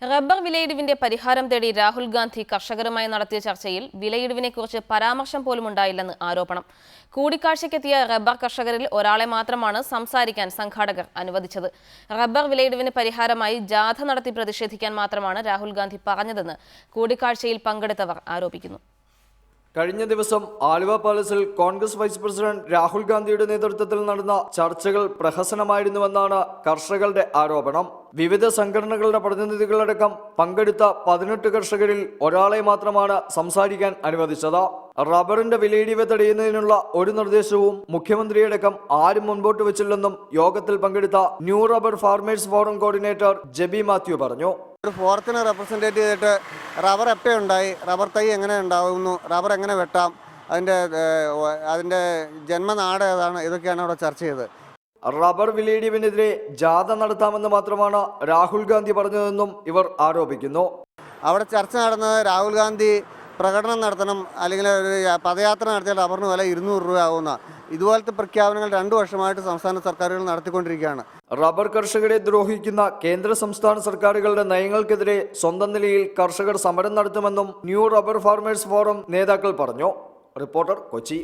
Rubber വിലയിടിവിന്റെ പരിഹാരം തേടി രാഹുൽ ഗാന്ധി കർഷകരുമായി നടത്തിയ ചർച്ചയിൽ വിലയിടിവിനെക്കുറിച്ച് പരാമർശം പോലും ഉണ്ടായില്ലെന്ന് ആരോപണം. കൂടിക്കാഴ്ചയ്ക്കെത്തിയ റബ്ബർ കർഷകരിൽ ഒരാളെ മാത്രമാണ് സംസാരിക്കാൻ സംഘാടകർ അനുവദിച്ചത്. റബ്ബർ വിലയിടിവിന് പരിഹാരമായി ജാഥ നടത്തി പ്രതിഷേധിക്കാൻ മാത്രമാണ് രാഹുൽ ഗാന്ധി പറഞ്ഞതെന്ന് കൂടിക്കാഴ്ചയിൽ പങ്കെടുത്തവർ ആരോപിക്കുന്നു. കഴിഞ്ഞ ദിവസം ആലുവ പാലസിൽ കോൺഗ്രസ് വൈസ് പ്രസിഡന്റ് രാഹുൽ ഗാന്ധിയുടെ നേതൃത്വത്തിൽ നടന്ന ചർച്ചകൾ പ്രഹസനമായിരുന്നുവെന്നാണ് കർഷകരുടെ ആരോപണം. വിവിധ സംഘടനകളുടെ പ്രതിനിധികളടക്കം പങ്കെടുത്ത 18 കർഷകരിൽ ഒരാളെ മാത്രമാണ് സംസാരിക്കാൻ അനുവദിച്ചത്. റബ്ബറിന്റെ വിലയിടിവ് തടയുന്നതിനുള്ള ഒരു നിർദ്ദേശവും മുഖ്യമന്ത്രിയടക്കം ആരും മുൻപോട്ട് വെച്ചില്ലെന്നും യോഗത്തിൽ പങ്കെടുത്ത new rubber farmers forum coordinator Jebi Mathew പറഞ്ഞു. ഒരു ഫോറത്തിനെ റെപ്രസെൻറ്റേറ്റ് ചെയ്തിട്ട് റബ്ബർ എപ്പോഴുണ്ടായി, റബ്ബർ തൈ എങ്ങനെ ഉണ്ടാകുന്നു, റബ്ബർ എങ്ങനെ വെട്ടാം, അതിൻ്റെ ജന്മനാട് ഏതാണ്, ഇതൊക്കെയാണ് അവിടെ ചർച്ച ചെയ്തത്. റബ്ബർ വിലയിടിവിനെതിരെ ജാഥ നടത്താമെന്ന് മാത്രമാണ് രാഹുൽ ഗാന്ധി പറഞ്ഞതെന്നും ഇവർ ആരോപിക്കുന്നു. അവിടെ ചർച്ച നടന്നത് രാഹുൽ ഗാന്ധി പ്രകടനം നടത്തണം, അല്ലെങ്കിൽ ഒരു പദയാത്ര നടത്തിയാൽ റബ്ബറിന് വില 200 രൂപ ആകുന്ന ഇതുപോലത്തെ പ്രഖ്യാപനങ്ങൾ 2 വർഷമായിട്ട് സംസ്ഥാന സർക്കാരുകൾ നടത്തിക്കൊണ്ടിരിക്കുകയാണ്. റബ്ബർ കർഷകരെ ദ്രോഹിക്കുന്ന കേന്ദ്ര സംസ്ഥാന സർക്കാരുകളുടെ നയങ്ങൾക്കെതിരെ സ്വന്തം നിലയിൽ കർഷകർ സമരം നടത്തുമെന്നും ന്യൂ റബ്ബർ ഫാർമേഴ്സ് ഫോറം നേതാക്കൾ പറഞ്ഞു. റിപ്പോർട്ടർ, കൊച്ചി.